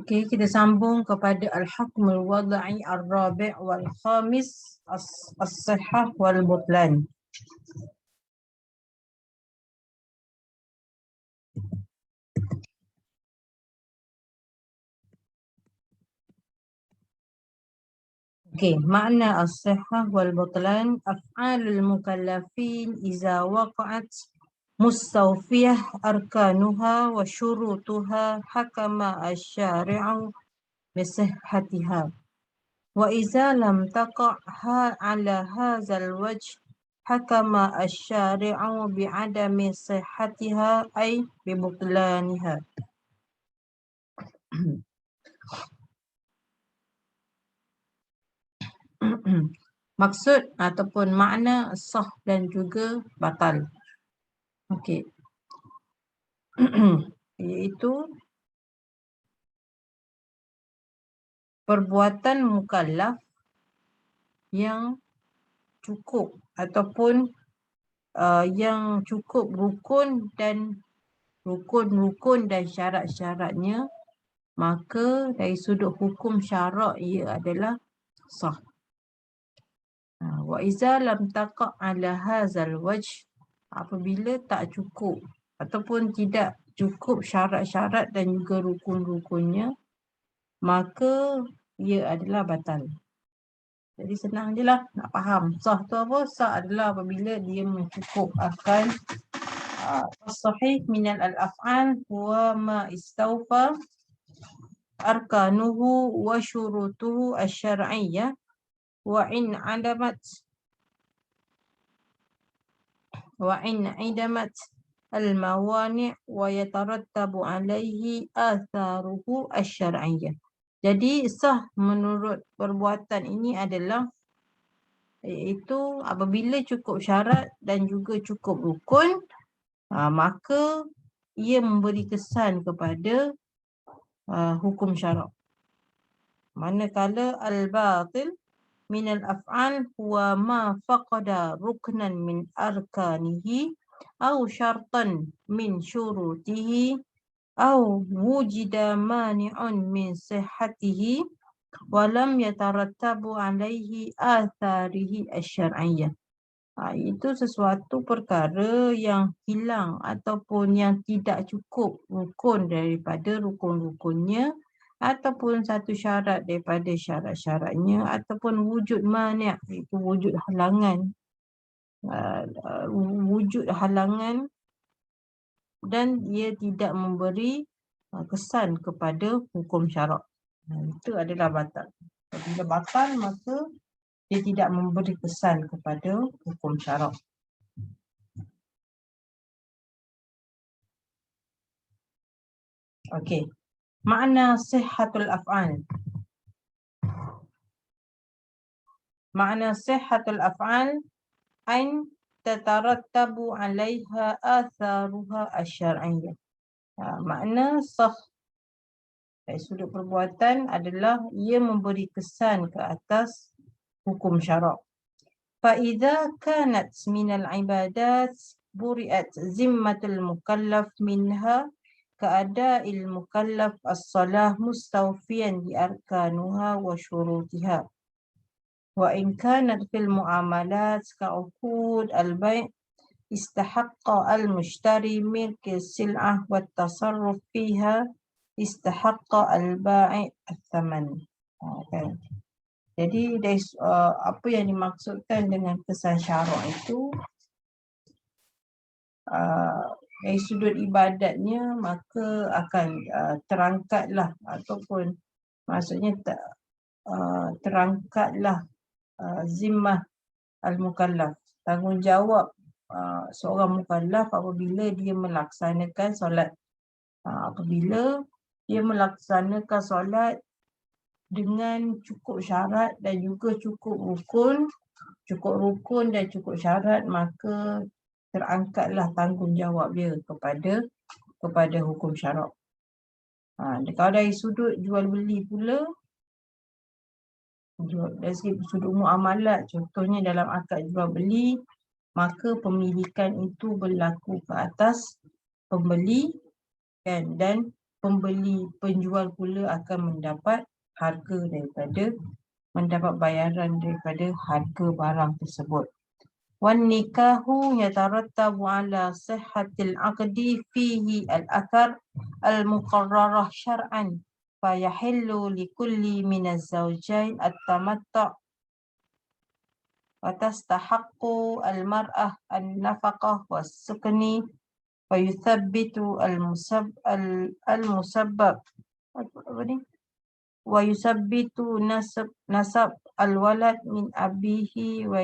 Okey, kita sambung kepada al-hukmul wada'i ar-rabi' wal khamis as-sihhah wal butlan. Okey, makna as-sihhah wal butlan af'alul mukallafin iza waqa'at mustawfiyah arkanuha wa syurutuha hakama asy-syari'u bisihhatiha. Wa iza lam taqa'ha ala hadzal wajh hakama asy-syari'u bi'adami sihhatiha ay bibutlaniha. Maksud ataupun makna sah dan juga batal. Okey. Iaitu perbuatan mukallaf yang cukup ataupun yang cukup rukun dan syarat-syaratnya, maka dari sudut hukum syarak ia adalah sah. Wa iza lam taqa' ala hadzal wajh, apabila tak cukup ataupun tidak cukup syarat-syarat dan juga rukun-rukunnya, maka ia adalah batal. Jadi senang je lah nak faham. Sah tu apa? Sah adalah apabila dia mencukup akan as-sahih minal al-af'al huwa ma istawfa arkanuhu wa syurutuhu asy-syar'iyyah wa in idamat al-mawani' wa yatarattabu alaihi atharuhu asy-syar'iyyah. Jadi sah menurut perbuatan ini adalah iaitu apabila cukup syarat dan juga cukup rukun, maka ia memberi kesan kepada hukum syarak. Manakala al-batil min al-af'al huwa ma faqada ruknan min arkanihi aw syartan min syurutihi aw wujida mani'un min sihhatihi wa lam yatarattabu alaihi atharihi asy-syar'iyyah. Itu sesuatu perkara yang hilang ataupun yang tidak cukup rukun daripada rukun-rukunnya, ataupun satu syarat daripada syarat-syaratnya, ataupun wujud mani', itu wujud halangan, dan ia tidak memberi kesan kepada hukum syarak. Itu adalah batal. Bila batal, maka dia tidak memberi kesan kepada hukum syarak. Okey. Makna sihhatul af'al. Makna sihhatul af'al ain tatarattabu 'alaiha atharuha asy-syar'iyyah. Makna sah dari sudut perbuatan adalah ia memberi kesan ke atas hukum syarak. Fa idza kanat minal ibadat buri'at zimmatul mukallaf minha ka'ada'il mukallaf as-salah mustawfiyan bi arkanuha wa syurutiha. Wa in kanat fil muamalat ka'uqud al-bai' istahaqqa al-mushtari milki sil'ah wa tasarruf fiha istahaqqa al-bai' al-thaman. Okay. Jadi dari apa yang dimaksudkan dengan kesan syarak itu, dari sudut ibadatnya, maka akan terangkatlah ataupun maksudnya terangkatlah zimmah al-mukallaf, tanggungjawab seorang mukallaf apabila dia melaksanakan solat. Apabila dia melaksanakan solat dengan cukup syarat dan juga cukup rukun dan cukup syarat, maka terangkatlah tanggungjawab dia kepada hukum syarak. Kalau dari sudut jual beli pula, dari sudut muamalat, contohnya dalam akad jual beli, maka pemilikan itu berlaku ke atas pembeli, kan, dan penjual pula akan mendapat harga mendapat bayaran daripada harga barang tersebut. Wan nikahu yatarattabu ala sihhatil aqdi fihi al-athar al-muqarrarah syar'an fayahillu likulli minaz zawjain at-tamattu' wa tastahaqqu al-mar'ah an-nafaqah was-sukni wa yuthabbitu al-musabbab wa yusabbitu nasab al-walad min abihi wa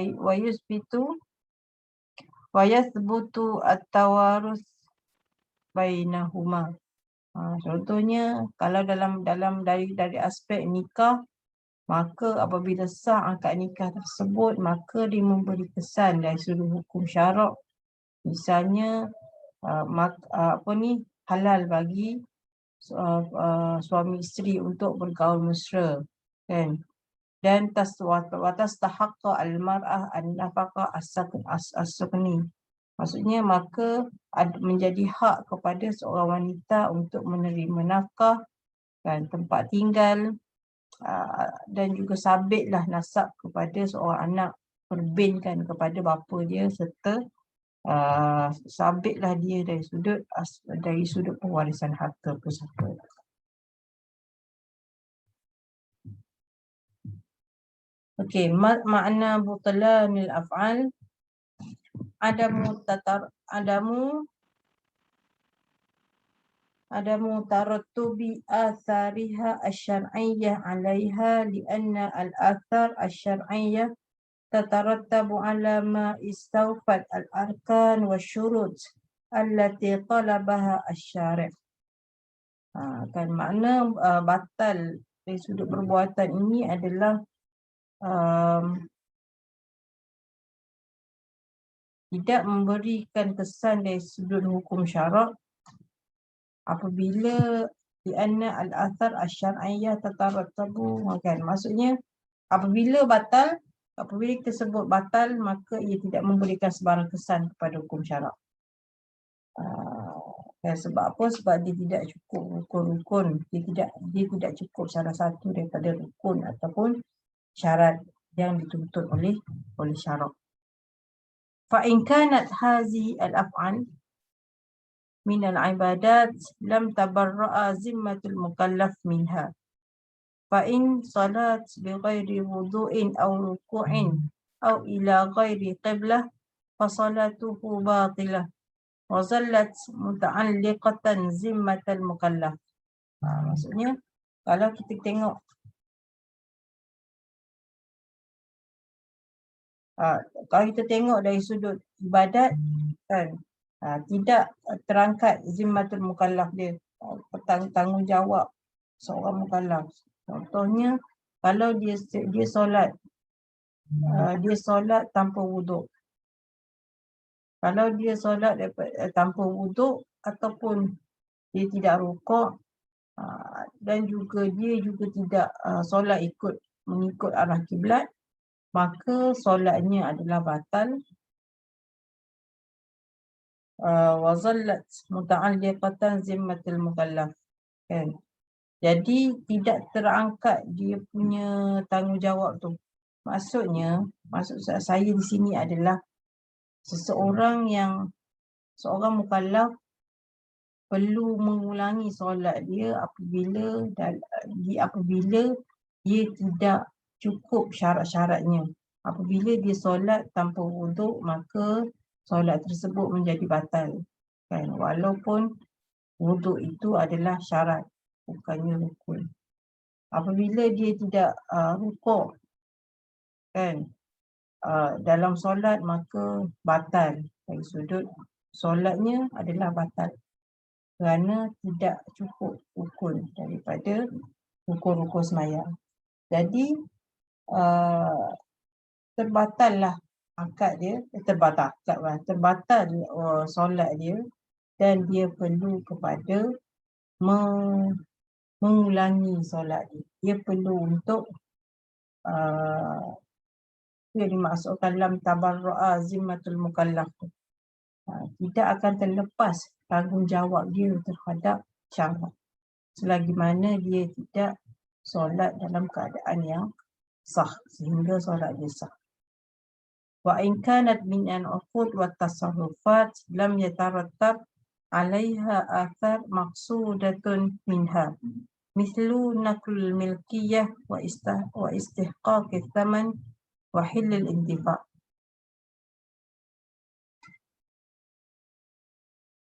yathbutu at-tawarus bainahuma. Contohnya kalau dalam dari aspek nikah, maka apabila sah akad nikah tersebut, maka dia memberi kesan dari sudut hukum syarak. Misalnya halal bagi suami isteri untuk bergaul mesra, kan? Dan tastahaqqa al-mar'ah an-nafaqah as-sukni. Maksudnya maka menjadi hak kepada seorang wanita untuk menerima nafkah dan tempat tinggal dan juga sabitlah nasab kepada seorang anak, perbinkan kepada bapa dia serta sabitlah dia dari sudut pewarisan harta pusaka. Okey, makna butlanil af'al adamu tarattubi athariha asy-syar'iyyah 'alaiha li'anna al-athar asy-syar'iyyah tatarattabu 'ala ma istawfat al-arkan wasyurut allati talabaha asy-syari'. Kan makna batal dari sudut perbuatan ini adalah tidak memberikan kesan dari sudut hukum syarak apabila li'anna al-athar asy-syar'iyyah tatarattabu, kan maksudnya apabila kita sebut batal, maka ia tidak memberikan sebarang kesan kepada hukum syarak. Sebab apa? Sebab dia tidak cukup rukun-rukun, dia tidak cukup salah satu daripada rukun ataupun syarat yang dituntut oleh syarak. فإن كانت هذه الأفعال من العبادات لم تبرأ ذمة المكلف منها فإن صلاة بغير وضوء أو ركوع أو إلى غير قبلة فصلاته باطلة وظلت متعلقة ذمة المكلف. Maksudnya kalau kita tengok dari sudut ibadat, kan, tidak terangkat zimmatul mukallaf dia, tanggungjawab seorang mukallaf. Contohnya kalau dia solat tanpa wuduk. Kalau dia solat tanpa wuduk ataupun dia tidak rukuk dan juga dia tidak solat mengikut arah kiblat, maka solatnya adalah batal. Wa zallat muta'alliqatan zimmatul mukallaf, kan. Jadi tidak terangkat dia punya tanggungjawab tu. Maksud saya di sini adalah seorang mukallaf perlu mengulangi solat dia apabila dia tidak cukup syarat-syaratnya. Apabila dia solat tanpa wuduk, maka solat tersebut menjadi batal, kan, walaupun wuduk itu adalah syarat, bukannya rukun. Apabila dia tidak rukuk, kan, dalam solat, maka batal. Dari sudut solatnya adalah batal kerana tidak cukup rukun daripada rukun-rukun sembahyang. Jadi terbatallah akad dia, terbatal solat dia, dan dia perlu kepada mengulangi solat dia. Dia perlu untuk dia dimasukkan dalam tabarru'a zimmatul mukallaf. Tidak akan terlepas tanggungjawab dia terhadap syarak. selagi mana dia tidak solat dalam keadaan yang sah, sehingga solat dia sah. Wa in kanat min al-uqud wa tasarrufat lam yatarattab 'alaiha athar maqsudatun minha mithlu naqlul milkiyah wa istihqaq thaman wa hillul intifa'.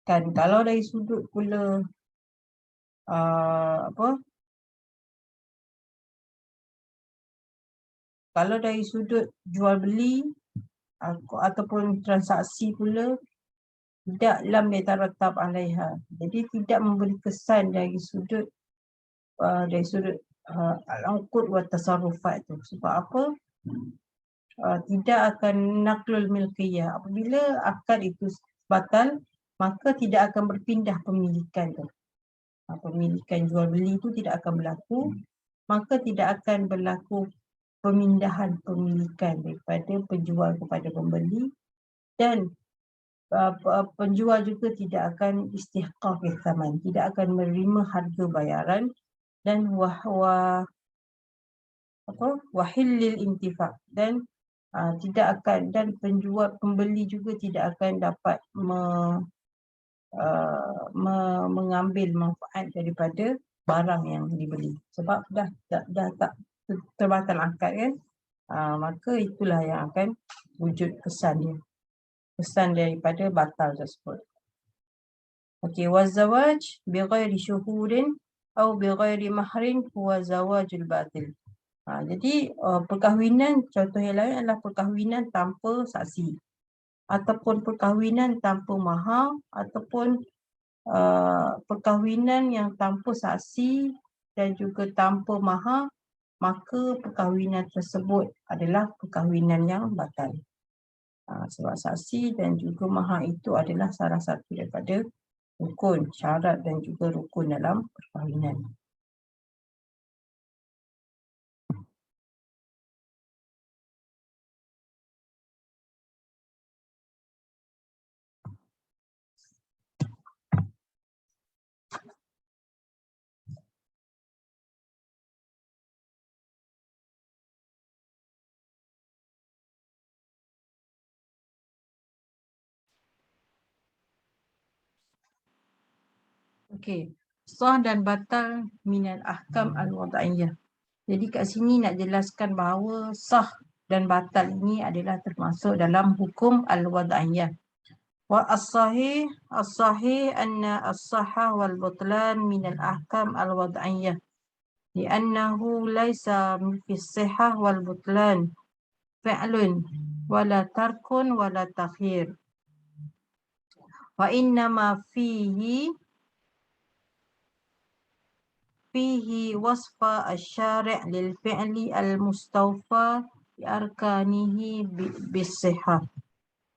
Kan kalau dari sudut pula kalau dari sudut jual beli ataupun transaksi pula, tidak lam yatarattab 'alaiha. Jadi tidak memberi kesan dari sudut al-uqud wa tasarrufat tu. Sebab apa? Tidak akan naqlul milkiyah. Apabila akad itu batal, maka tidak akan berpindah pemilikan tu. Pemilikan jual beli itu tidak akan berlaku, maka tidak akan berlaku pemindahan pemilikan daripada penjual kepada pembeli, dan penjual juga tidak akan istihqaq thaman, tidak akan menerima harga bayaran, dan wahillil intifa', dan tidak akan, dan penjual pembeli juga tidak akan dapat mengambil manfaat daripada barang yang dibeli, sebab dah tak terbatal akad kan. Maka itulah yang akan wujud kesan dia, kesan daripada batal tersebut. Okey, wazawaj bighairi syuhurin atau bighairi mahrin huwa zawajul batil. Jadi perkahwinan, contoh yang lain adalah perkahwinan tanpa saksi, ataupun perkahwinan tanpa mahar, ataupun perkahwinan yang tanpa saksi dan juga tanpa mahar, maka perkahwinan tersebut adalah perkahwinan yang batal. Sebab saksi dan juga mahar itu adalah salah satu daripada rukun, syarat dan juga rukun dalam perkahwinan. Okey, sah dan batal minal ahkam al-wada'iyah. Jadi kat sini nak jelaskan bahawa sah dan batal ini adalah termasuk dalam hukum al-wada'iyah. Wa as-sahih anna as-sahha wal butlan minal ahkam al-wada'iyah. Li'annahu laysa fi as-sihhah wal butlan fi'lun wala tarkun wala takhir. Wa innama fihi wasfa asy-syari' lil fi'li al-mustawfa bi arkanihi bis-sihhah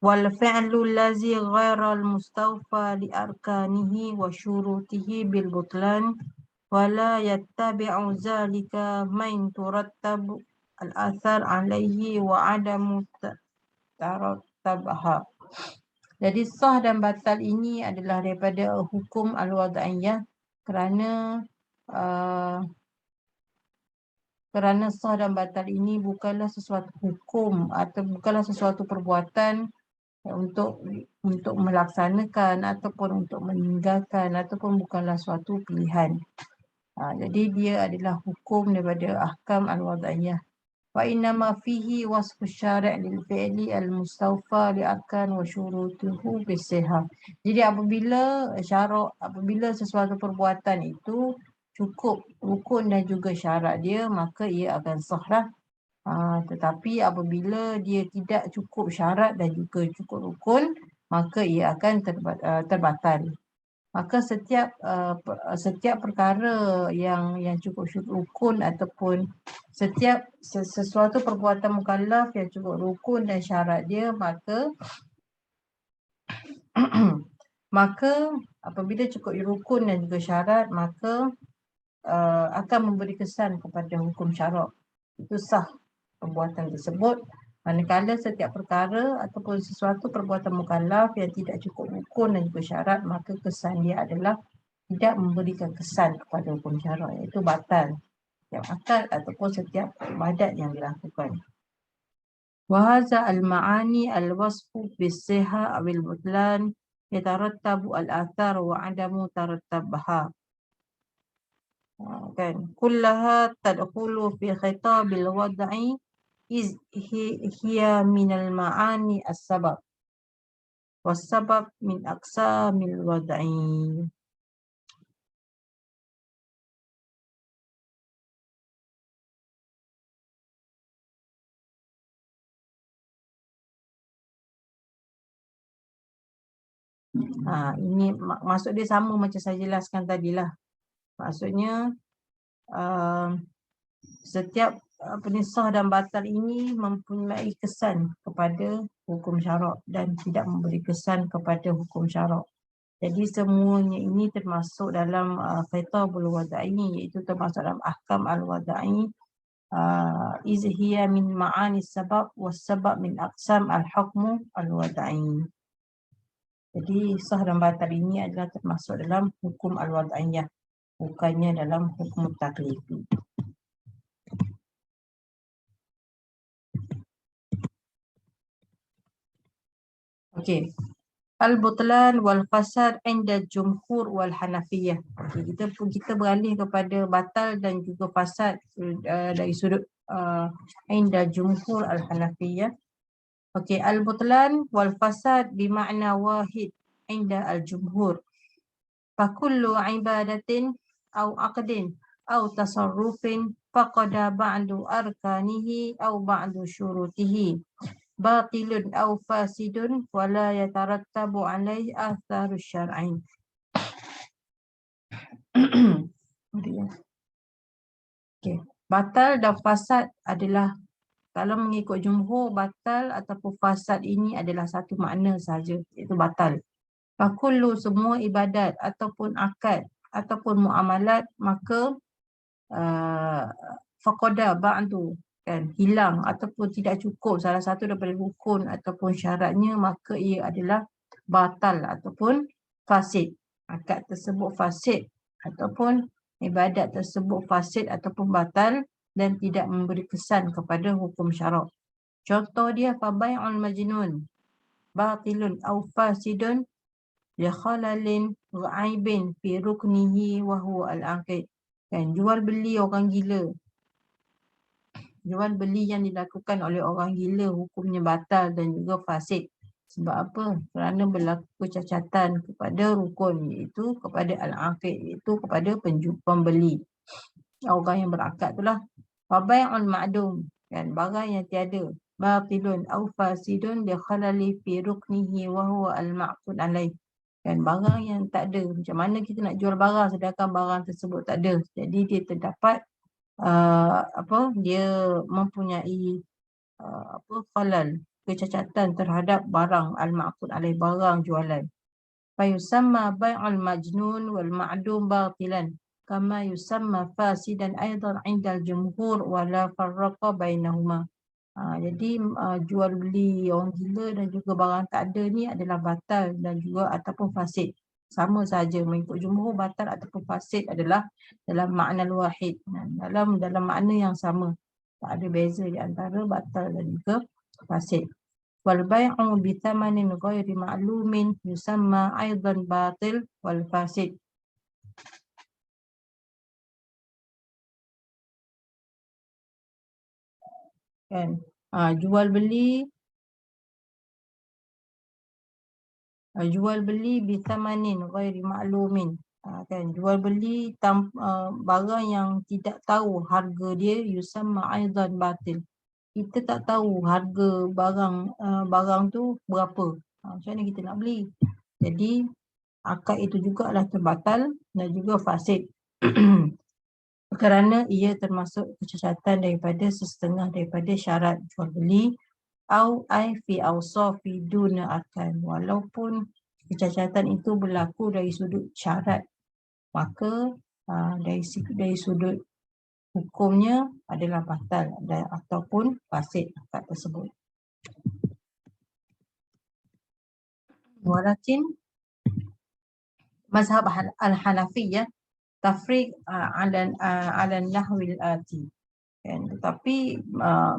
wal fi'lu allazi ghairu al-mustawfa li arkanihi wa syurutihi bil butlan wa la yattabi'u zalika man turattab al-athar alaihi wa adamu tarattabha. Jadi sah dan batal ini adalah daripada hukum al-wada'iyah, kerana sah dan batal ini bukanlah sesuatu hukum atau bukanlah sesuatu perbuatan untuk melaksanakan ataupun untuk meninggalkan, ataupun bukanlah suatu pilihan. Jadi dia adalah hukum daripada ahkam al-wada'iyah. Wa innama fihi wasfu syari' lil fi'li al-mustawfa li arkan wa syurutuhu bis-sihhah. Jadi apabila sesuatu perbuatan itu cukup rukun dan juga syarat dia, maka ia akan sah lah. Tetapi apabila dia tidak cukup syarat dan juga cukup rukun, maka ia akan terbatal. Maka setiap perkara yang cukup rukun ataupun setiap sesuatu perbuatan mukallaf yang cukup rukun dan syarat dia, maka apabila cukup rukun dan juga syarat, maka akan memberi kesan kepada hukum syarak. Itu sah perbuatan tersebut. Manakala setiap perkara ataupun sesuatu perbuatan mukallaf yang tidak cukup rukun dan juga syarat, maka kesan dia adalah tidak memberikan kesan kepada hukum syarak, iaitu batal setiap akad ataupun setiap ibadat yang dilakukan. Wahadza al-ma'ani al-wasfu bis-sihha awil butlan yatarattabu al-athar wa 'adamu tarattabha. Kan kullaha tadkhulu fi khitabil wad'i iz hiya minal ma'ani as-sabab was-sabab min aqsamil wad'i. Ini maksud dia sama macam saya jelaskan tadilah. Maksudnya setiap penisah dan batal ini mempunyai kesan kepada hukum syarak dan tidak memberi kesan kepada hukum syarak. Jadi semuanya ini termasuk dalam khitabul wada'i, iaitu termasuk dalam ahkam al-wada'i. Iz hiya min ma'ani sabab was sabab min aqsam al-hukmu al-wada'i. Jadi sah dan batal ini adalah termasuk dalam hukum al-wad'iyah, bukannya dalam hukum taklifi. Okey. Al-butlan wal fasad inda jumhur wal hanafiyah. Okey, kita beralih kepada batal dan juga fasad dari sudut inda jumhur al-hanafiyah. Okey, al-butlan wal fasad bermakna wahid inda al-jumhur. Fakullu ibadatin aw aqdin aw tasarrufin faqada ba'du arkanihi aw ba'du syurutihi batilun aw fasidun wala yatarattabu alaihi atharus syar'i. Okay. Batal dan fasad adalah, kalau mengikut jumhur, batal ataupun fasad ini adalah satu makna sahaja, iaitu batal. Fakullu, semua ibadat ataupun akad ataupun muamalat, maka faqada ba'du, kan, hilang ataupun tidak cukup salah satu daripada rukun ataupun syaratnya, maka ia adalah batal ataupun fasid. Akad tersebut fasid ataupun ibadat tersebut fasid ataupun batal dan tidak memberi kesan kepada hukum syarak. Contoh dia, fabai'ul majnun batilun aw fasidun li khalalin ghaibin fi ruknihi wa huwa al-aqid. Kan, jual beli orang gila. Jual beli yang dilakukan oleh orang gila hukumnya batal dan juga fasid. Sebab apa? Kerana berlaku kecacatan kepada rukun, iaitu kepada al-aqid, iaitu kepada pembeli. Orang yang berakad itulah. Fabai'ul ma'dum, kan, barang yang tiada. Batilun aw fasidun li khalali fi ruknihi wa huwa al-ma'qud alaih. Kan, barang yang tak ada. Macam mana kita nak jual barang sedangkan barang tersebut tak ada? Jadi dia terdapat dia mempunyai khalal, kecacatan terhadap barang al-ma'qud alaih, barang jualan. Fa yusamma bai'ul majnun wal ma'dum batilan kama yusamma fasidan aidan 'inda al-jumhur wa la farraqa bainahuma. Jadi jual beli orang gila dan juga barang tak ada ni adalah batal dan juga ataupun fasid. Sama saja, mengikut jumhur, batal ataupun fasid adalah dalam makna wahid, dalam makna yang sama. Tak ada beza di antara batal dan juga fasid. Wal bai'u bi thamanin ghairi ma'lumin yusamma aidan batil wal fasid. Kan, jual beli bitamanin ghairi ma'lumin, kan, jual beli barang yang tidak tahu harga dia, yusamma aidan batil. Kita tak tahu harga barang tu berapa. Macam mana kita nak beli? Jadi akad itu juga adalah terbatal dan juga fasid. Kerana ia termasuk kecacatan daripada sesetengah daripada syarat jual beli, au ai fi awsafi duna arkan, walaupun kecacatan itu berlaku dari sudut syarat, maka dari sudut hukumnya adalah batal ataupun fasid akad tersebut. Walakin mazhab al-Hanafiyah tafriq ala nahwil ati. Kan? Tetapi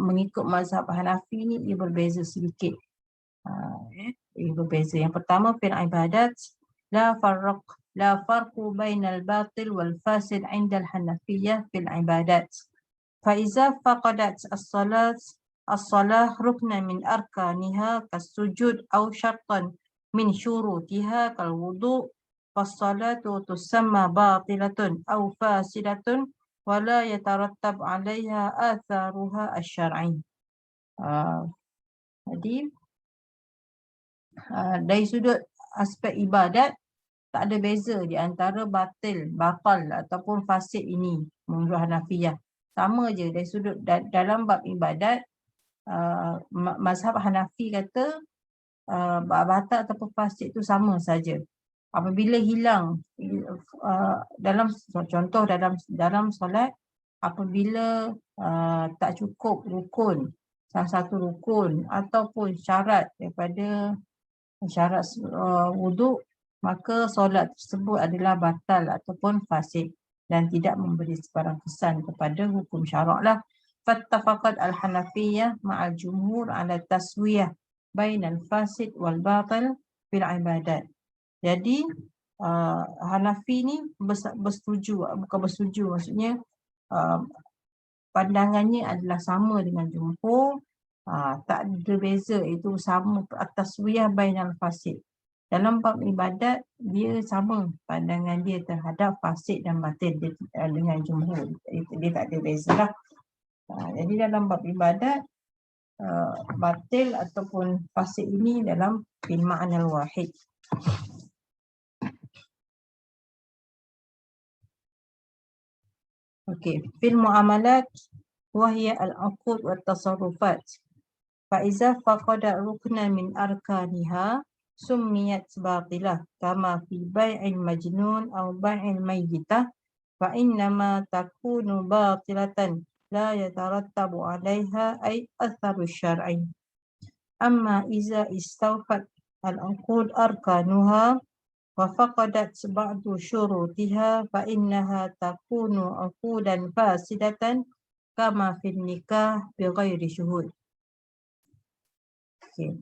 mengikut mazhab Hanafi ni ia berbeza sedikit. Ia berbeza. Yang pertama, fil ibadat la farqu bainal batil wal fasid 'inda al-Hanafiyah fil ibadat. Fa iza faqadat as-salah ruknan min arkaniha kas-sujud aw syartan min syurutiha kal wudu' fas-salatu tusamma batilatun aw fasidatun wala yatarattab 'alaiha atharuha asy-syar'i. Jadi dari sudut aspek ibadat tak ada beza di antara batal ataupun fasid ini menurut Hanafiyah. Sama je dari sudut dalam bab ibadat, mazhab Hanafi kata batal ataupun fasid itu sama saja. Apabila hilang dalam contoh dalam solat, apabila tak cukup rukun, salah satu rukun ataupun syarat daripada syarat wuduk, maka solat tersebut adalah batal ataupun fasid dan tidak memberi sebarang kesan kepada hukum syarak lah. Fattafaqat al-Hanafiyah ma'al jumhur ala taswiyah bainal fasid wal batil fil ibadat. Jadi Hanafi ni bersetuju, bukan bersetuju, maksudnya pandangannya adalah sama dengan jumhur, tak ada beza, itu sama atas taswiyah bainal fasid. Dalam bab ibadat dia sama pandangan dia terhadap fasid dan batil dia, dengan jumhur, dia tak ada beza lah. Jadi dalam bab ibadat batil ataupun fasid ini dalam bil ma'nal wahid. Okey, fil muamalat wahya al-uqud wa tasarrufat. Fa iza faqada ruknan min arkaniha summiyat batilah kama fi bai'il majnun aw bai'il mayyitah fa innama takunu batilatan la yatarattabu 'alaiha ay atharu syar'i. Amma iza istawfat al-uqud arkanuha wa faqadat ba'du syurutiha fa innaha takunu uqudan fasidatan kama fil nikah bi ghairi syuhud. Okay.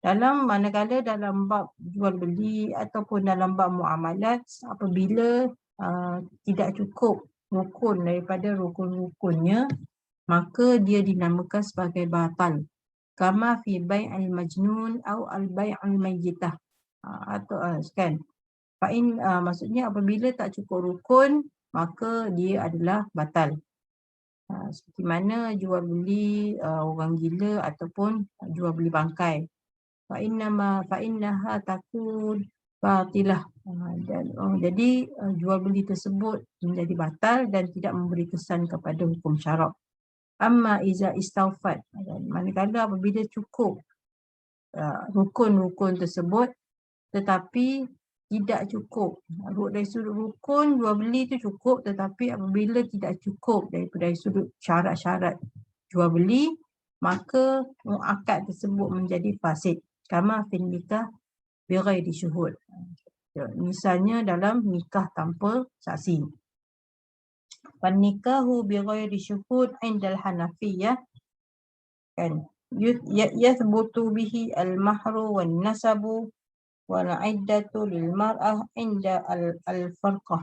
Manakala dalam bab jual beli ataupun dalam bab muamalat, apabila tidak cukup rukun daripada rukun-rukunnya, maka dia dinamakan sebagai batal. Kama fi bai'il majnun atau al-bai'il mayyitah. Atau kan, maksudnya apabila tak cukup rukun, maka dia adalah batal. Seperti mana jual beli orang gila ataupun jual beli bangkai. Fa'innaha takun batilah. Jadi jual beli tersebut menjadi batal dan tidak memberi kesan kepada hukum syarak. Amma iza istawfat, manakala apabila cukup rukun-rukun tersebut tetapi tidak cukup. Dari sudut rukun jual beli itu cukup, tetapi apabila tidak cukup dari sudut syarat-syarat jual beli, maka muakkad tersebut menjadi fasid. Kama fil nikah bi ghairi syuhud. Misalnya dalam nikah tanpa saksi. Wan nikahu bi ghairi syuhud 'inda al-Hanafiyah kan yathbutu bihi al-mahru wan nasabu wal 'iddatu lil mar'ah 'inda al-farqah.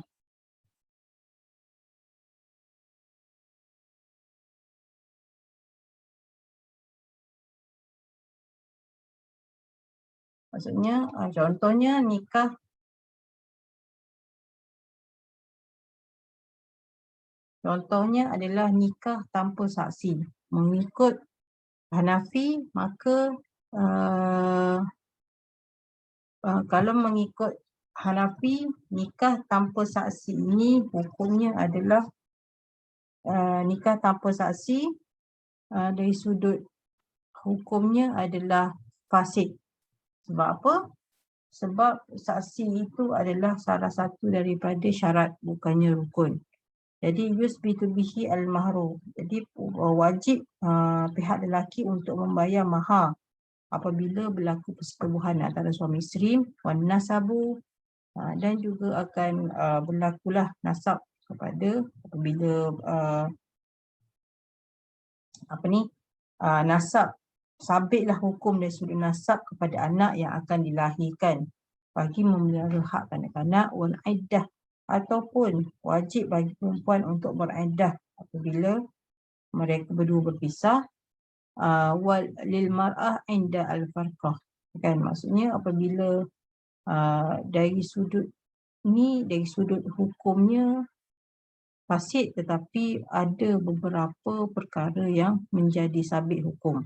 Maksudnya contohnya nikah, adalah nikah tanpa saksi. Mengikut Hanafi, maka kalau mengikut Hanafi, nikah tanpa saksi ini hukumnya adalah nikah tanpa saksi dari sudut hukumnya adalah fasid. Sebab apa? Sebab saksi itu adalah salah satu daripada syarat, bukannya rukun. Jadi yusbitu bihi al-mahru. Jadi wajib pihak lelaki untuk membayar mahar apabila berlaku persetubuhan antara suami isteri. Wan nasabu, Dan juga akan berlakulah nasab kepada apabila nasab, sabitlah hukum dari sudut nasab kepada anak yang akan dilahirkan bagi memelihara hak kanak-kanak, wal iddah, ataupun wajib bagi perempuan untuk beriddah apabila mereka berdua berpisah, wal lil mar'ah inda al farqah, kan, maksudnya apabila dari sudut hukumnya fasid, tetapi ada beberapa perkara yang menjadi sabit hukum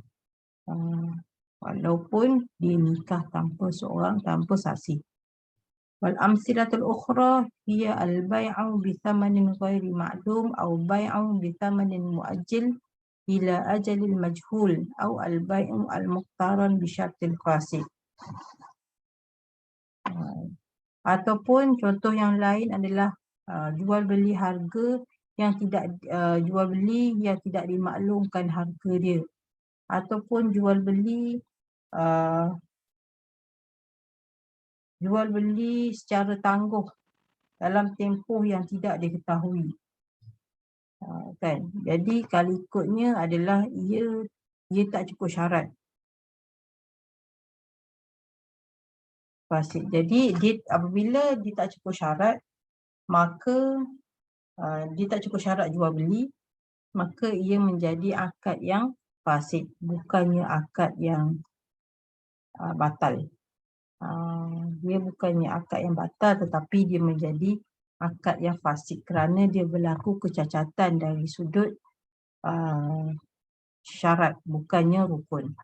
walaupun dia nikah tanpa saksi. Wal amsilatul ukhra hiya al bai'u bi thamanin ghairi ma'lum aw bai'u bi thamanin muajjal ila ajalil majhul aw al bai'u al muqtaran bi syartil qasid. Ataupun contoh yang lain adalah jual beli harga yang tidak jual beli yang tidak dimaklumkan harga dia, ataupun jual beli secara tangguh dalam tempoh yang tidak diketahui, kan. Jadi kalau ikutnya adalah ia tak cukup syarat fasid. Jadi apabila dia tak cukup syarat, maka dia tak cukup syarat jual beli, maka ia menjadi akad yang fasid, bukannya akad yang batal. Dia bukannya akad yang batal, tetapi dia menjadi akad yang fasid kerana dia berlaku kecacatan dari sudut syarat, bukannya rukun.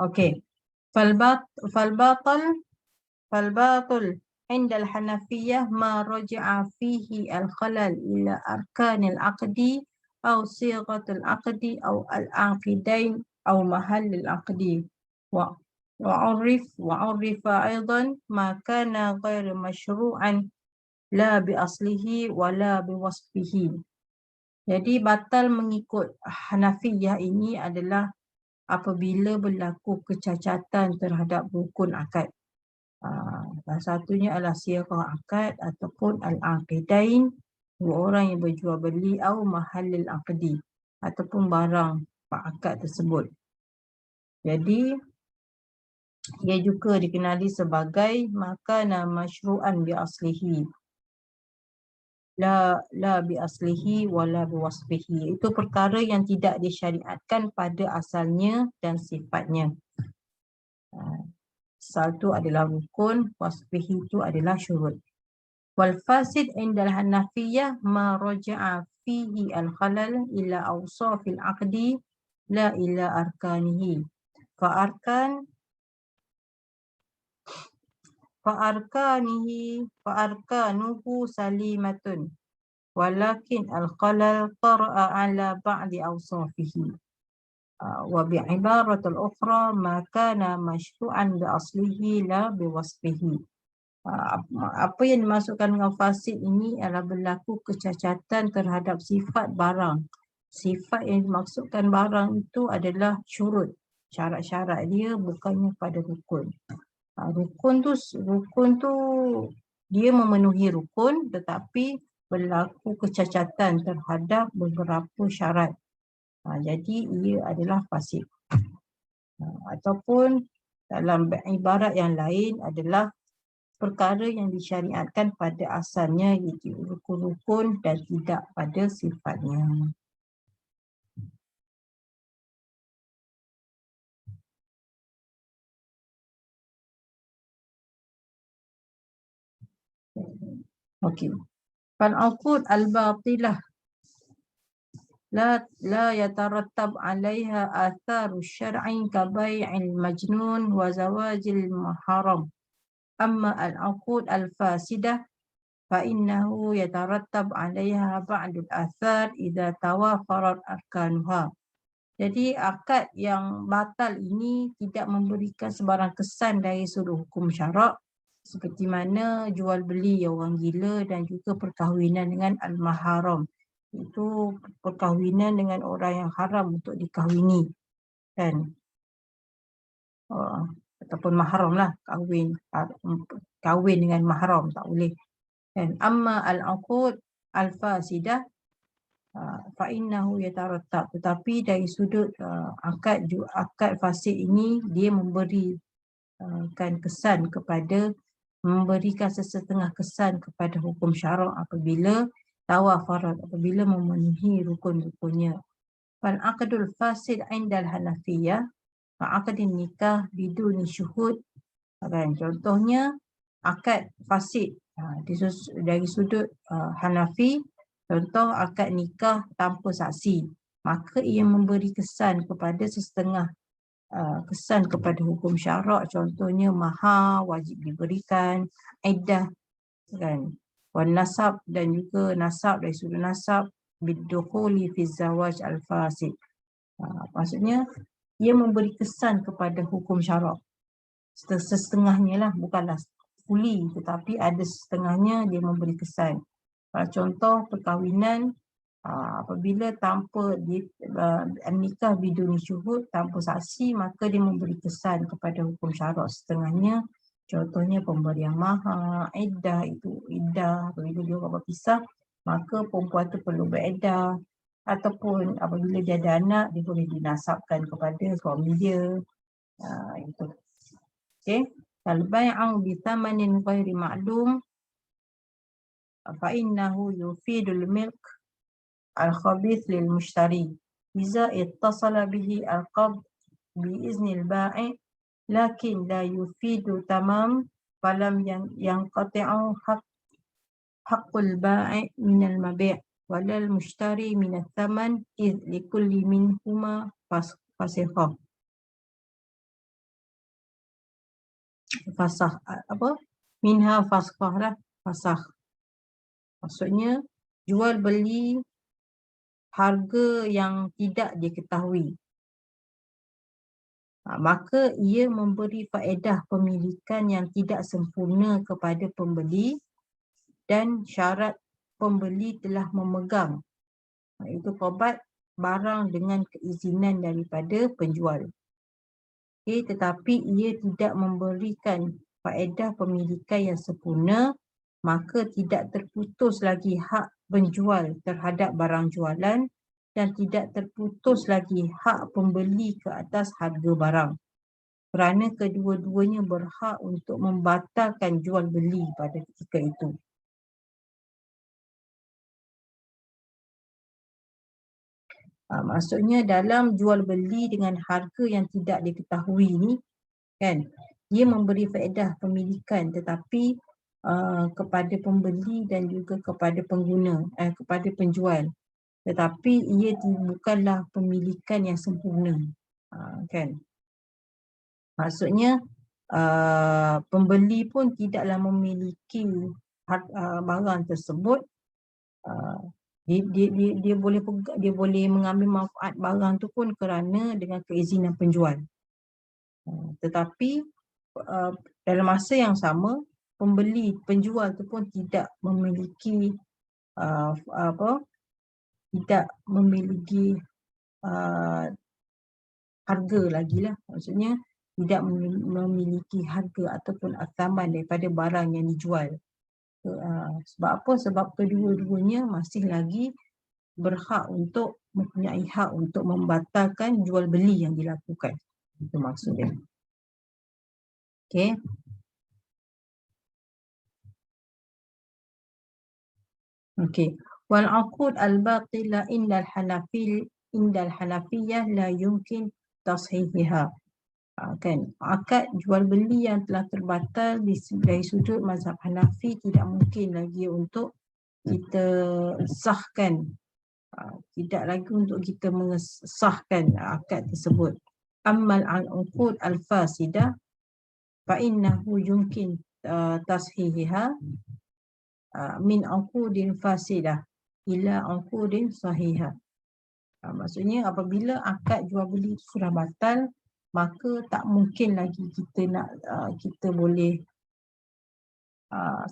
Okey. فالباطل عند الحنفية ما رجع فيه الخلل إلى أركان العقد أو صيغة العقد أو العقدين أو محل العقد وعرف أيضا ما كان غير مشروعا لا بأصله ولا بوصفه. Jadi batal mengikut Hanafiyah ini adalah apabila berlaku kecacatan terhadap rukun akad. Salah satunya adalah sirah akad ataupun al-aqidain, dua orang yang berjual beli, atau mahallil aqdi, ataupun barang akad tersebut. Jadi ia juga dikenali sebagai makana masyru'an bi aslihi la bi aslihi wala bi wasfihi. Itu perkara yang tidak disyariatkan pada asalnya dan sifatnya. Asal itu adalah rukun, wasfihi itu adalah syurut. Wal fasid indal hanafiyah ma raja'a fihi al khalal ila awsafil aqdi la ila arkanihi. Fa'arkanuhu salimatun walakin al khalal tara'a ala ba'di awsafihi. Wa bi'ibaratul ukhra ma kana masyru'an bi aslihi la bi wasfihi. Apa yang dimasukkan dengan fasid ini adalah berlaku kecacatan terhadap sifat barang. Sifat yang dimaksudkan barang itu adalah syurut, syarat-syarat dia, bukannya pada rukun. Rukun tu dia memenuhi rukun, tetapi berlaku kecacatan terhadap beberapa syarat. Jadi ia adalah fasid. Ataupun dalam ibarat yang lain adalah perkara yang disyariatkan pada asalnya, iaitu rukun-rukun dan tidak pada sifatnya. Okey. Fal-uqud al-batilah la yatarattab 'alaiha atharu syar'i ka bai'il majnun wa zawajil muharram. Amma al-uqud al-fasidah fa innahu yatarattab 'alaiha ba'dul athar idza tawafarat arkanuha. Jadi akad yang batal ini tidak memberikan sebarang kesan dari sudut hukum syarak seperti mana jual beli orang gila dan juga perkahwinan dengan al-maharam. Itu perkahwinan dengan orang yang haram untuk dikahwini, kan? Ataupun mahram lah, kahwin dengan mahram tak boleh. Dan amma al-uqud al-fasidah fa'innahu yatarattab, tetapi dari sudut akad fasid ini dia memberikan kesan kepada memberikan sesetengah kesan kepada hukum syarak apabila tawafarat, apabila memenuhi rukun-rukunnya. Fal aqdul fasid indal hanafiyah aqdin nikah biduni syuhud, kan? Contohnya akad fasid dari sudut Hanafi, contoh akad nikah tanpa saksi, maka ia memberi kesan kepada sesetengah kesan kepada hukum syarak, contohnya mahar wajib diberikan, iddah, kan, wan nasab, dan juga nasab dari sudut nasab bidukhuli fi zawaj al fasid. Maksudnya ia memberi kesan kepada hukum syarak setengahnya lah, bukanlah fully, tetapi ada setengahnya dia memberi kesan. Contoh perkahwinan apabila tanpa nikah biduni syuhud, tanpa saksi, maka dia memberi kesan kepada hukum syarak setengahnya. Contohnya pemberian mahar, iddah, itu iddah apabila dia orang berpisah, maka perempuan tu perlu beriddah, ataupun apabila dia ada anak, dia boleh dinasabkan kepada suami dia. Itu. Okey. Al-bai'u bi thamanin ghairi ma'lum fa innahu yufidul milk al-khabith lil mushtari iza ittasala bihi al-qabd bi iznil ba'i' lakin la yufidu tamam falam yanqati'u haqqul ba'i' min al-mabi' wala al-mushtari min al-thaman idh likulli minhuma fasikhah. Fasah apa? Minha faskhah lah, fasah. Maksudnya jual beli harga yang tidak diketahui. Maka ia memberi faedah pemilikan yang tidak sempurna kepada pembeli dan syarat pembeli telah memegang, itu qabat, barang dengan keizinan daripada penjual. Okay, tetapi ia tidak memberikan faedah pemilikan yang sempurna, maka tidak terputus lagi hak penjual terhadap barang jualan dan tidak terputus lagi hak pembeli ke atas harga barang, kerana kedua-duanya berhak untuk membatalkan jual beli pada ketika itu. Maksudnya dalam jual beli dengan harga yang tidak diketahui ni, kan, dia memberi faedah pemilikan tetapi kepada pembeli dan juga kepada pengguna, kepada penjual, tetapi ia bukanlah pemilikan yang sempurna, kan. Maksudnya pembeli pun tidaklah memiliki barang tersebut. Dia boleh mengambil manfaat barang tu pun kerana dengan keizinan penjual. Tetapi dalam masa yang sama, penjual tu pun tidak memiliki tidak memiliki harga lagi lah. Maksudnya tidak memiliki harga ataupun athaman daripada barang yang dijual. Sebab apa? Sebab kedua-duanya masih lagi berhak untuk mempunyai hak untuk membatalkan jual beli yang dilakukan. Itu maksudnya. Okey. Okey. Wal uqud al-batila indal hanafiyah la yumkin tashihiha. Kan, akad jual beli yang telah terbatal dari sudut mazhab Hanafi tidak mungkin lagi untuk kita sahkan, tidak lagi untuk kita mengesahkan akad tersebut. Ammal al-uqud al-fasidah fa innahu yumkin tashihiha min uqudin fasidah ila uqudin sahihah. Maksudnya apabila akad jual beli itu sudah batal, maka tak mungkin lagi kita boleh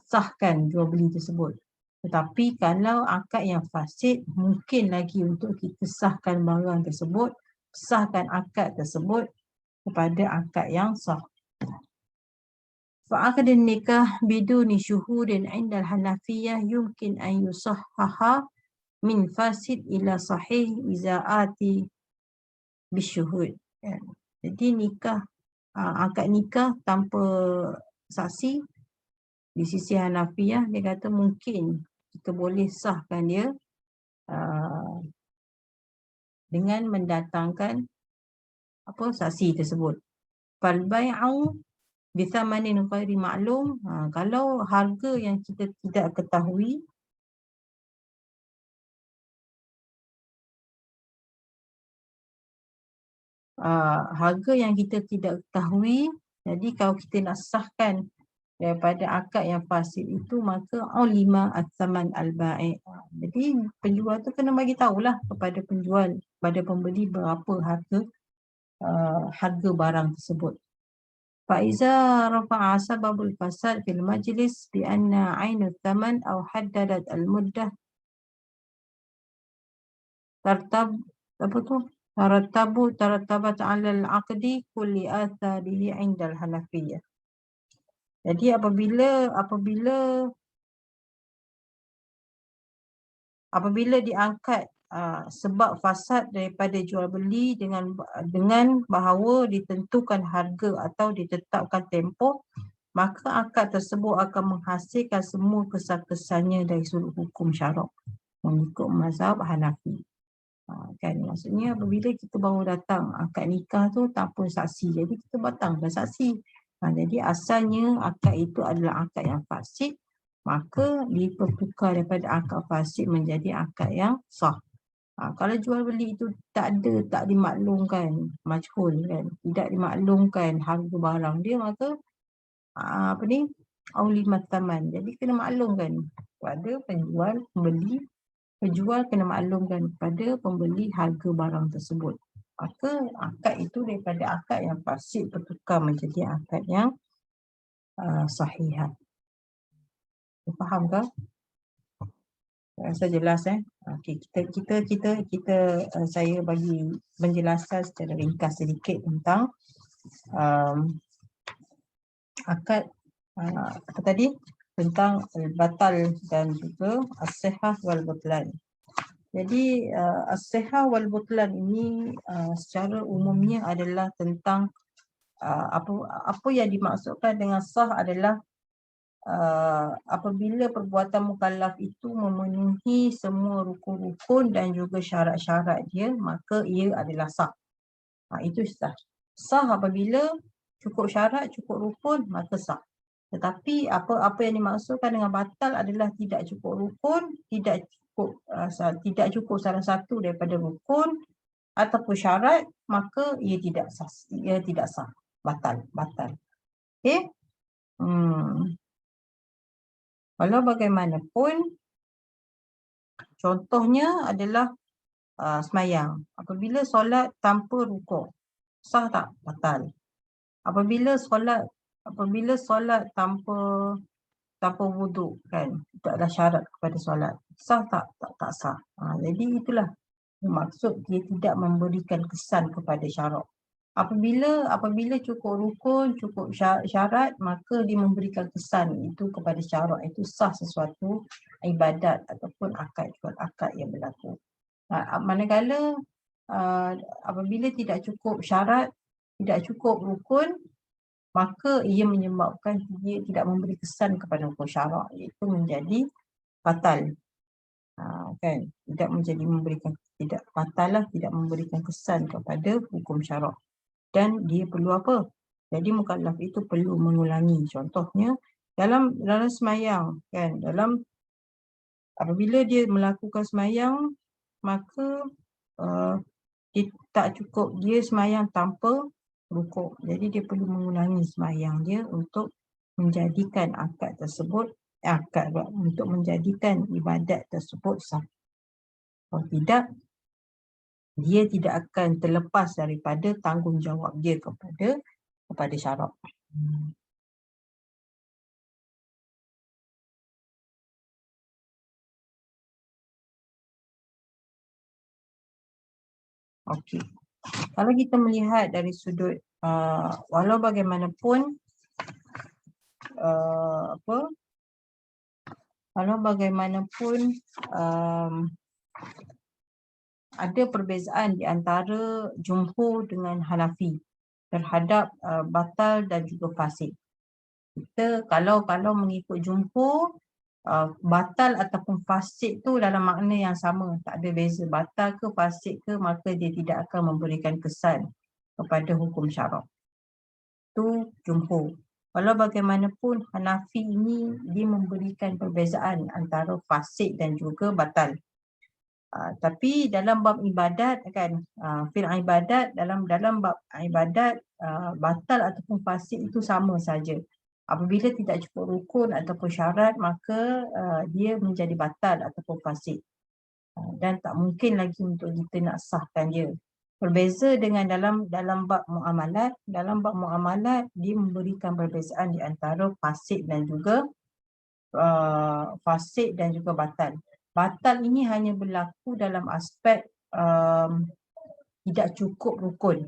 sahkan jual beli tersebut. Tetapi kalau akad yang fasid, mungkin lagi untuk kita sahkan barang tersebut, sahkan akad tersebut kepada akad yang sah. فعقد النكاح بدون شهود عند الحنفية يمكن أن يصحح من فاسد إلى صحيح إذا آتي بالشهود. Jadi akad nikah tanpa saksi di sisi Hanafiyah, dia kata mungkin kita boleh sahkan dia dengan mendatangkan saksi tersebut. Fal bai'u bithamanin ghairi ma'lum, kalau harga yang kita tidak ketahui, harga yang kita tidak ketahui, jadi kalau kita nak sahkan daripada akad yang fasid itu, maka ulima at-thaman al-bai'. Jadi penjual tu kena bagi tahulah kepada penjual, pada pembeli berapa harga barang tersebut. فإذا رفع سبب الفساد في المجلس بأن عين الثمن أو حددت المدة ترتبت على العقد كل آثاره عند الحنفية. Jadi apabila diangkat sebab fasad daripada jual beli dengan bahawa ditentukan harga atau ditetapkan tempoh, maka akad tersebut akan menghasilkan semua kesan-kesannya dari sudut hukum syarak mengikut mazhab Hanafi. Kan, maksudnya apabila kita baru datang akad nikah tu tanpa saksi, jadi kita datangkan saksi. Jadi asalnya akad itu adalah akad yang fasid, maka dipertukar daripada akad fasid menjadi akad yang sah. Kalau jual beli itu tak dimaklumkan, majhul kan, tidak dimaklumkan harga barang dia, maka aulimat taman. Jadi kena maklumkan kepada penjual kena maklumkan kepada pembeli harga barang tersebut. Maka akad itu daripada akad yang fasid bertukar menjadi akad yang sahihah. Faham ke? Rasa jelas Okey, saya bagi penjelasan secara ringkas sedikit tentang akad apa tadi, tentang batal dan juga as-sihah wal butlan. Jadi as-sihah wal butlan ini secara umumnya adalah tentang apa yang dimaksudkan dengan sah adalah apabila perbuatan mukallaf itu memenuhi semua rukun-rukun dan juga syarat-syarat dia, maka ia adalah sah. Itu sah. Sah apabila cukup syarat, cukup rukun, maka sah. Tetapi apa yang dimaksudkan dengan batal adalah tidak cukup rukun, tidak cukup salah satu daripada rukun ataupun syarat, maka ia tidak sah. Batal. Okey? Walau bagaimanapun, contohnya adalah semayang. Apabila solat tanpa rukuk, sah tak? Batal. Apabila solat tanpa wuduk, kan, tak ada syarat kepada solat, sah tak? Tak sah. Jadi itulah maksud dia tidak memberikan kesan kepada syarak. Apabila cukup rukun, cukup syarat, maka dia memberikan kesan itu kepada syarak. Itu sah sesuatu ibadat ataupun akad yang berlaku. Manakala apabila tidak cukup syarat, tidak cukup rukun, maka ia menyebabkan dia tidak memberi kesan kepada hukum syarak, iaitu menjadi batal. Kan, tidak memberikan kesan kepada hukum syarak. Dan dia perlu apa? Jadi mukallaf itu perlu mengulangi. Contohnya dalam semayang, kan, apabila dia melakukan semayang, maka dia tak cukup dia semayang tanpa rukuk. Jadi dia perlu mengulangi semayang dia untuk menjadikan untuk menjadikan ibadat tersebut sah. Kalau tidak, dia tidak akan terlepas daripada tanggungjawab dia kepada syarak. Okey. Kalau kita melihat dari sudut walau bagaimanapun ada perbezaan di antara Jumhur dengan Hanafi terhadap batal dan juga fasik. Kita kalau mengikut Jumhur, batal ataupun fasik tu dalam makna yang sama, tak ada beza. Batal ke fasik ke, maka dia tidak akan memberikan kesan kepada hukum syarak. Tu Jumhur. Walau bagaimanapun Hanafi ini dia memberikan perbezaan antara fasik dan juga batal. Tapi dalam bab ibadat kan, fil ibadat, dalam bab ibadat, batal ataupun fasik itu sama saja. Apabila tidak cukup rukun ataupun syarat, maka dia menjadi batal ataupun fasik. Dan tak mungkin lagi untuk kita nak sahkan dia. Berbeza dengan dalam bab muamalat, dia memberikan perbezaan di antara fasik dan juga batal. Batal ini hanya berlaku dalam aspek tidak cukup rukun.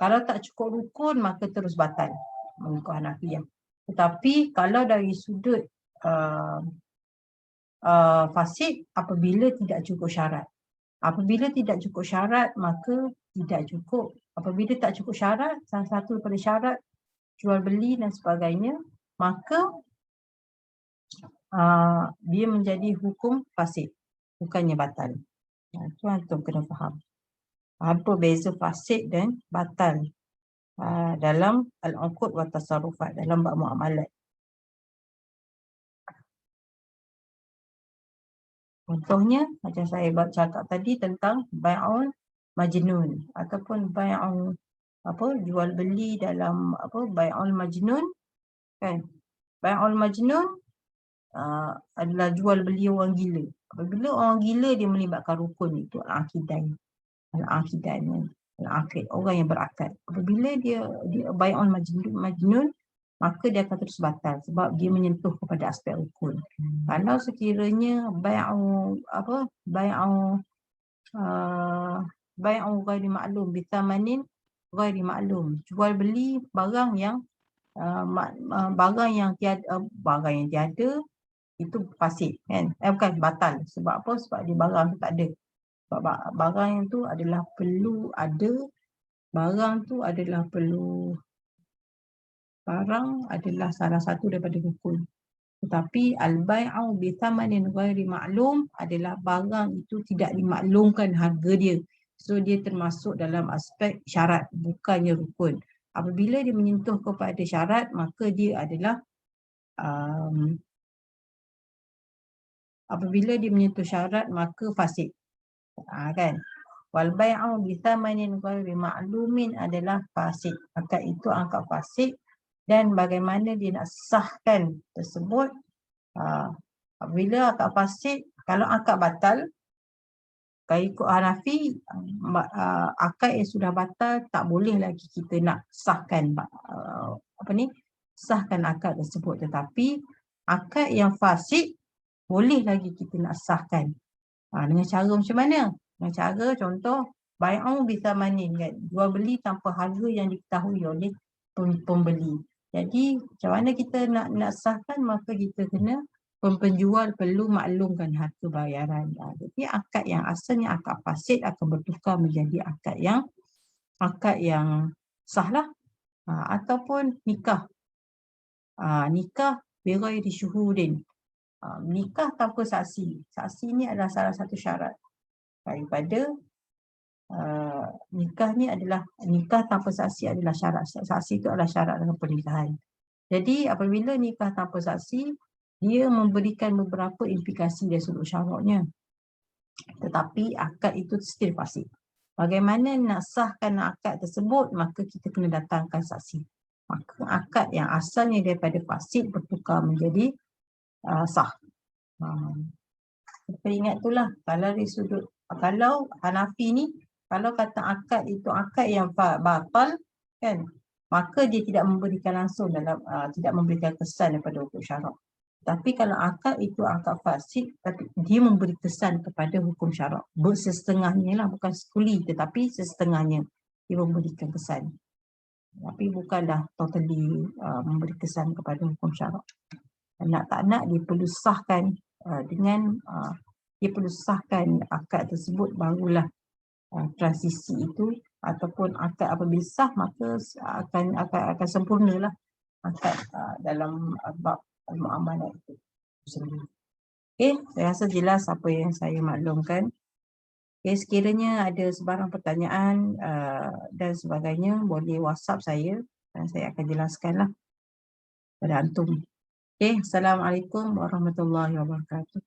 Kalau tak cukup rukun, maka terus batal mengikut Hanafiyah. Tetapi kalau dari sudut fasik, apabila tidak cukup syarat. Apabila tidak cukup syarat, maka tidak cukup. Apabila tak cukup syarat, salah satu daripada syarat jual beli dan sebagainya, maka dia menjadi hukum fasik, bukannya batal. Itu antum kena faham. Apa beza fasik dan batal dalam al-uqud wa tasarrufat, dalam bab muamalat. Contohnya macam saya cakap tadi tentang bai'un majnun ataupun bai'un jual beli dalam bai'ul majnun kan. Bai'ul majnun adalah jual beli orang gila. Apabila orang gila dia melibatkan rukun itu al-aqidain, al-aqid, orang yang berakad. Apabila dia bai'ul majnun, maka dia akan terus batal sebab dia menyentuh kepada aspek rukun. Kalau sekiranya bai'u ghairi ma'lum bitamanin ghairi ma'lum, jual beli barang yang tiada, itu fasik kan, bukan batal. Sebab apa? Sebab dia barang tu tak ada. Sebab barang yang tu adalah perlu ada, barang adalah salah satu daripada rukun. Tetapi al-bai'u bi thamanin ghairi ma'lum adalah barang itu tidak dimaklumkan harga dia. So dia termasuk dalam aspek syarat, bukannya rukun. Apabila dia menyentuh kepada syarat, maka dia adalah apabila dia menyentuh syarat, maka fasik. Kan? Wal bai'u bi thamanin ghairi ma'lumin adalah fasik. Maka itu angkat fasik. Dan bagaimana dia nak sahkan tersebut, apabila akad fasik, kalau akad batal, kalau ikut Hanafi, akad yang sudah batal tak boleh lagi kita nak sahkan sahkan akad tersebut. Tetapi akad yang fasik boleh lagi kita nak sahkan. Dengan cara macam mana? Dengan cara contoh bai'u bi thamanin kan, jual beli tanpa harga yang diketahui oleh pembeli. Jadi macam mana kita nak sahkan, maka kita kena penjual perlu maklumkan harga bayaran. Jadi akad yang asalnya akad fasid akan bertukar menjadi akad yang sah lah. Ataupun nikah. Nikah bighairi syuhudin. Nikah tanpa saksi. Saksi ni adalah salah satu syarat daripada nikah tanpa saksi adalah syarat. Saksi itu adalah syarat dalam pernikahan. Jadi apabila nikah tanpa saksi, dia memberikan beberapa implikasi dari sudut syaraknya. Tetapi akad itu still fasik. Bagaimana nak sahkan akad tersebut, maka kita kena datangkan saksi. Maka akad yang asalnya daripada fasik bertukar menjadi sah. Kita ingat itulah, kalau Hanafi ni Kalau kata akad itu akad yang batal, kan, maka dia tidak memberikan langsung dalam tidak memberikan kesan daripada hukum syarak. Tapi kalau akad itu akad fasid, tapi dia memberi kesan kepada hukum syarak. Sesetengahnya lah, bukan sekuli, tetapi sesetengahnya dia memberikan kesan. Tapi bukanlah totally memberi kesan kepada hukum syarak. Nak tak nak dia perlu sahkan dia perlu sahkan akad tersebut, barulah transisi itu ataupun akad apabila sah maka akan sempurnalah akad dalam bab muamalah itu sendiri. Okey, saya rasa jelas apa yang saya maklumkan. Okey, sekiranya ada sebarang pertanyaan dan sebagainya, boleh WhatsApp saya dan saya akan jelaskanlah pada antum. Okey, Assalamualaikum warahmatullahi wabarakatuh.